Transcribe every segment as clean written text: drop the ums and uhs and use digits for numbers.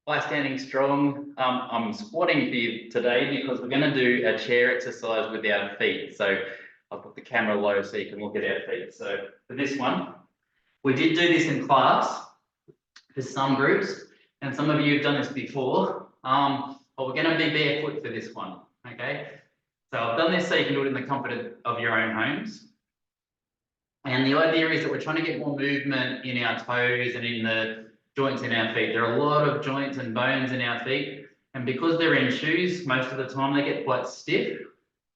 By standing strong, I'm squatting for you today because we're going to do a chair exercise with our feet. So I'll put the camera low so you can look at our feet. So for this one, we did do this in class for some groups, and some of you have done this before. But we're going to be barefoot for this one. Okay. So I've done this so you can do it in the comfort of your own homes. And the idea is that we're trying to get more movement in our toes and in the joints in our feet. There are a lot of joints and bones in our feet, and because they're in shoes, most of the time they get quite stiff.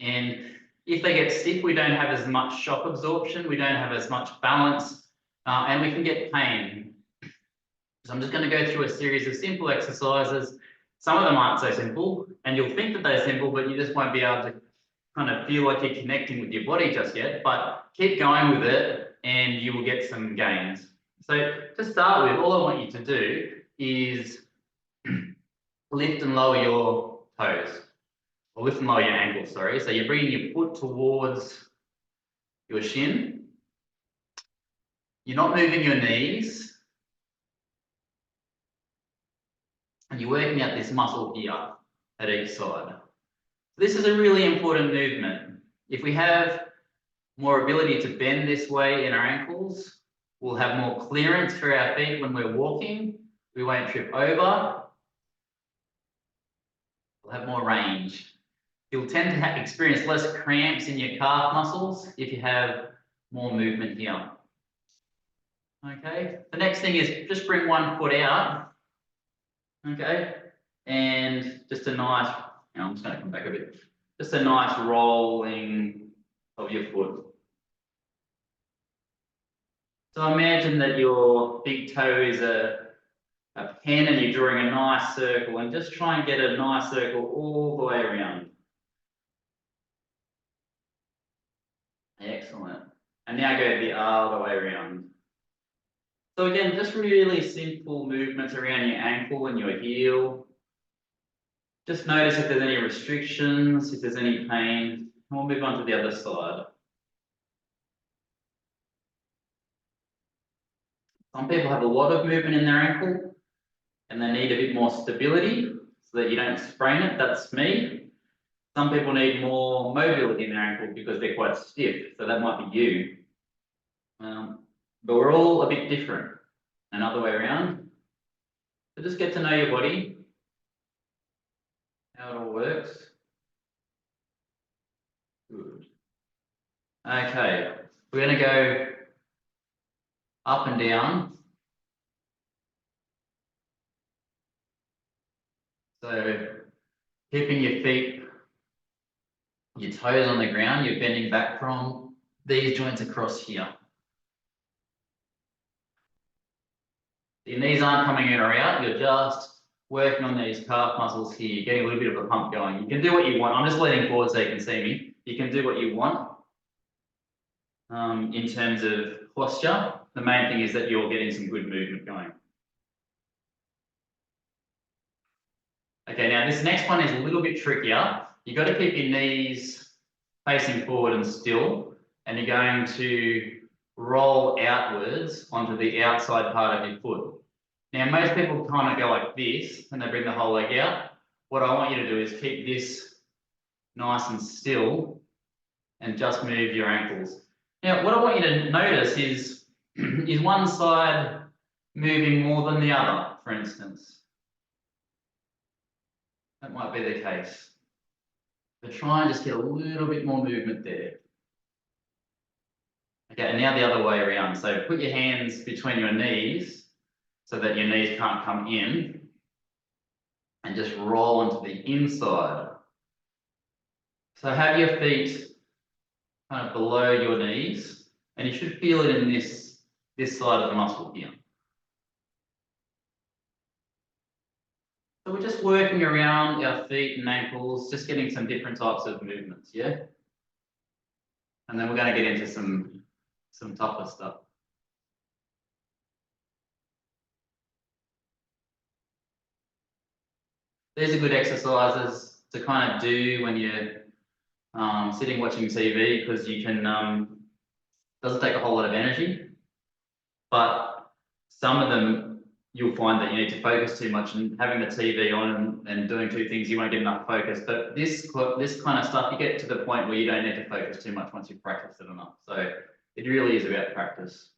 And if they get stiff, we don't have as much shock absorption, we don't have as much balance, and we can get pain. So I'm just going to go through a series of simple exercises. Some of them aren't so simple, and you'll think that they're simple, but you just won't be able to kind of feel like you're connecting with your body just yet. But keep going with it, and you will get some gains. So to start with, all I want you to do is lift and lower your toes, or lift and lower your ankles, sorry. So you're bringing your foot towards your shin. You're not moving your knees. And you're working out this muscle here at each side. This is a really important movement. If we have more ability to bend this way in our ankles, we'll have more clearance for our feet when we're walking. We won't trip over. We'll have more range. You'll tend to experience less cramps in your calf muscles if you have more movement here. Okay, the next thing is just bring one foot out. Okay, and just a nice, I'm just going to come back a bit. Just a nice rolling of your foot. So imagine that your big toe is a pen and you're drawing a nice circle, and just try and get a nice circle all the way around. Excellent. And now go the other way around. So again, just really simple movements around your ankle and your heel. Just notice if there's any restrictions, if there's any pain, and we'll move on to the other side. Some people have a lot of movement in their ankle and they need a bit more stability so that you don't sprain it. That's me. Some people need more mobility in their ankle because they're quite stiff, so that might be you. But we're all a bit different, and other way around. So just get to know your body, how it all works. Good. Okay, we're going to go up and down. So keeping your feet, your toes on the ground, you're bending back from these joints across here. Your knees aren't coming in or out, you're just working on these calf muscles here, getting a little bit of a pump going. You can do what you want. I'm just leaning forward so you can see me. You can do what you want in terms of posture. The main thing is that you're getting some good movement going. Okay, now this next one is a little bit trickier. You've got to keep your knees facing forward and still, and you're going to roll outwards onto the outside part of your foot. Now, most people kind of go like this and they bring the whole leg out. What I want you to do is keep this nice and still and just move your ankles. Now, what I want you to notice is one side moving more than the other, for instance. That might be the case. But try and just get a little bit more movement there. Okay, and now the other way around. So put your hands between your knees so that your knees can't come in, and just roll onto the inside. So have your feet kind of below your knees, and you should feel it in this side of the muscle here. So we're just working around our feet and ankles, just getting some different types of movements, yeah? And then we're going to get into some tougher stuff. These are good exercises to kind of do when you're sitting watching TV, because you can, doesn't take a whole lot of energy, but some of them you'll find that you need to focus too much, and having the TV on and doing two things, you won't get enough focus. But this kind of stuff, you get to the point where you don't need to focus too much once you've practiced it enough. So it really is about practice.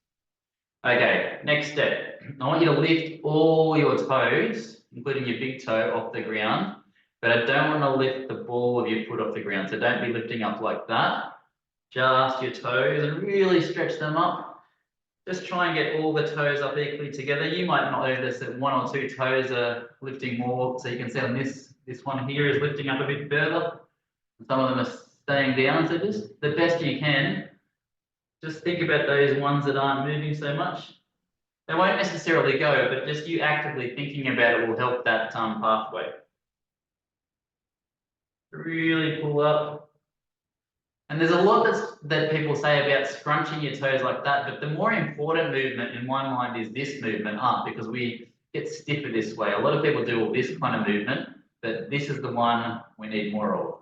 Okay, next step. I want you to lift all your toes, including your big toe, off the ground, but I don't want to lift the ball of your foot off the ground. So don't be lifting up like that. Just your toes and really stretch them up. Just try and get all the toes up equally together. You might not notice that one or two toes are lifting more. So you can see on this one here is lifting up a bit further. Some of them are staying down. So just the best you can, just think about those ones that aren't moving so much. They won't necessarily go, but just you actively thinking about it will help that pathway. Really pull up. And there's a lot that people say about scrunching your toes like that, but the more important movement in my mind is this movement up, because we get stiffer this way. A lot of people do all this kind of movement, but this is the one we need more of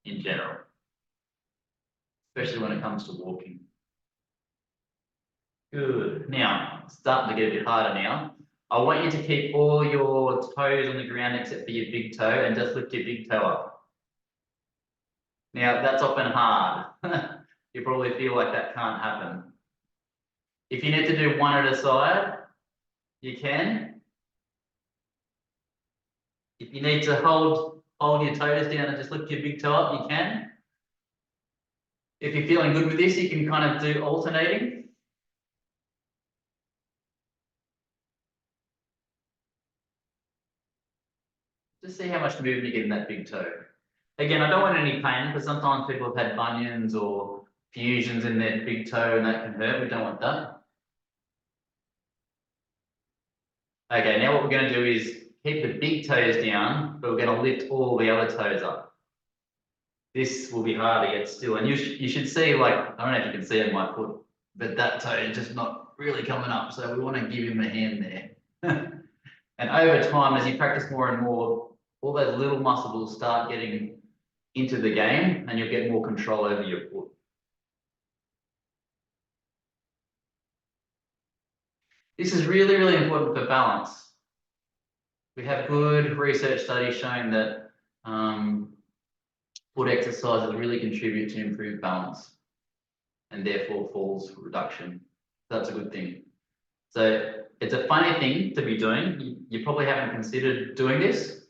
in general, especially when it comes to walking. Good. Now, it's starting to get a bit harder now. I want you to keep all your toes on the ground except for your big toe, and just lift your big toe up. Now, that's often hard. You probably feel like that can't happen. If you need to do one at a side, you can. If you need to hold your toes down and just lift your big toe up, you can. If you're feeling good with this, you can kind of do alternating. Just see how much movement you get in that big toe. Again, I don't want any pain, because sometimes people have had bunions or fusions in their big toe and that can hurt. We don't want that. Okay, now what we're going to do is keep the big toes down, but we're going to lift all the other toes up. This will be hard to get still, and you should see, like, I don't know if you can see on my foot, but that toe is just not really coming up, so we want to give him a hand there. And over time, as you practice more and more, all those little muscles will start getting into the game, and you'll get more control over your foot. This is really, really important for balance. We have good research studies showing that foot exercises really contribute to improved balance and therefore falls reduction. That's a good thing. So it's a funny thing to be doing. You probably haven't considered doing this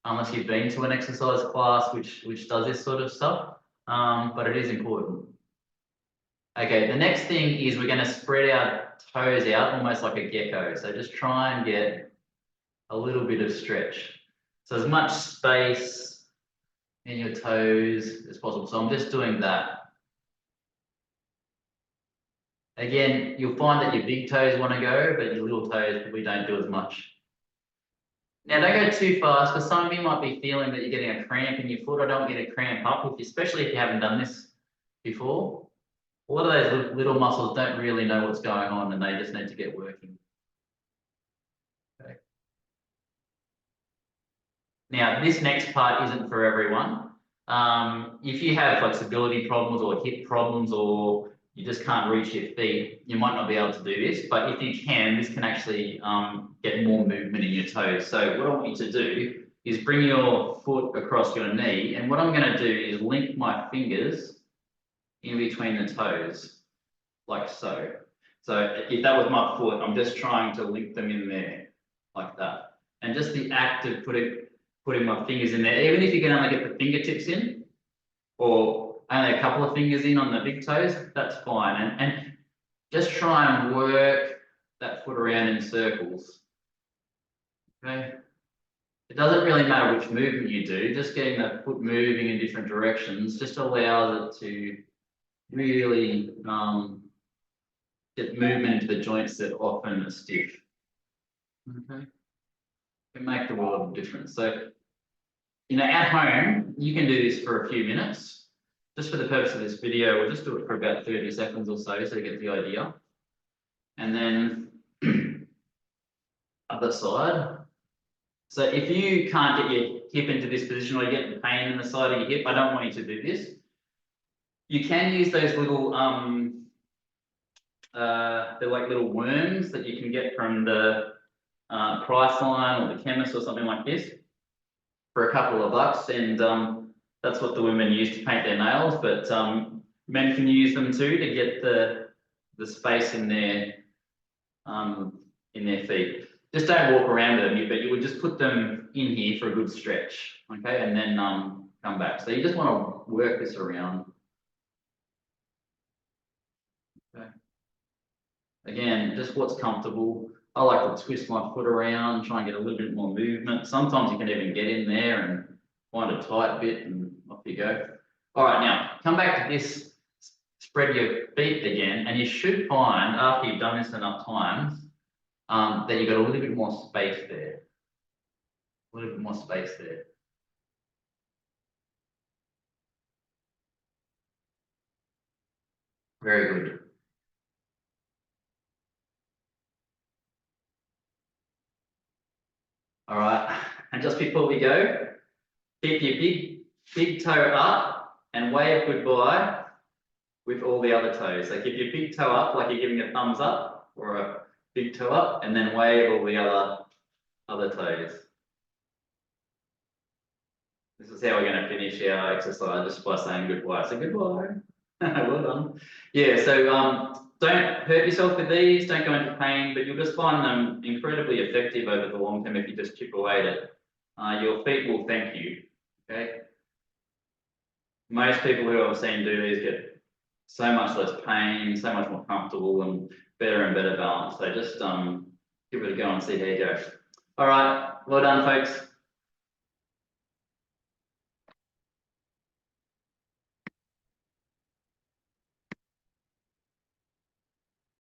unless you've been to an exercise class which does this sort of stuff, but it is important. Okay, the next thing is we're going to spread our toes out almost like a gecko. So just try and get a little bit of stretch. So as much space in your toes as possible. So I'm just doing that. Again, you'll find that your big toes want to go, but your little toes probably don't do as much. Now, don't go too fast, because some of you might be feeling that you're getting a cramp in your foot. I don't get a cramp up, especially if you haven't done this before. A lot of those little muscles don't really know what's going on, and they just need to get working. Okay. Now, this next part isn't for everyone. If you have flexibility problems or hip problems, or you just can't reach your feet, you might not be able to do this, but if you can, this can actually get more movement in your toes. So what I want you to do is bring your foot across your knee, and what I'm going to do is link my fingers in between the toes, like so. So if that was my foot, I'm just trying to link them in there, like that. And just the act of putting my fingers in there, even if you can only get the fingertips in, or only a couple of fingers in on the big toes, that's fine. And just try and work that foot around in circles. Okay. It doesn't really matter which movement you do, just getting that foot moving in different directions just allows it to really get movement into the joints that often are stiff. Okay. It can make the world of difference. So, at home, you can do this for a few minutes. Just for the purpose of this video, we'll just do it for about 30 seconds or so you get the idea. And then other side. So if you can't get your hip into this position, or you get pain in the side of your hip, I don't want you to do this. You can use those little, they're like little worms that you can get from the Priceline or the chemist or something like this for a couple of bucks, and that's what the women use to paint their nails, but men can use them too to get the space in their feet. Just don't walk around them, but you would just put them in here for a good stretch, okay, and then come back. So you just want to work this around. Okay. Again, just what's comfortable. I like to twist my foot around, try and get a little bit more movement. Sometimes you can even get in there and find a tight bit and off you go. All right, now come back to this, spread your feet again, and you should find after you've done this enough times that you've got a little bit more space there. A little bit more space there. Very good. All right, and just before we go, keep your big toe up and wave goodbye with all the other toes. So keep your big toe up like you're giving a thumbs up or a big toe up, and then wave all the other toes. This is how we're going to finish our exercise, just by saying goodbye. So goodbye. Well done. Yeah, so don't hurt yourself with these, don't go into pain, but you'll just find them incredibly effective over the long term if you just chip away at it. Your feet will thank you. Okay. Most people who I've seen do these get so much less pain, so much more comfortable, and better balance. So just give it a go and see how you go. All right, well done, folks.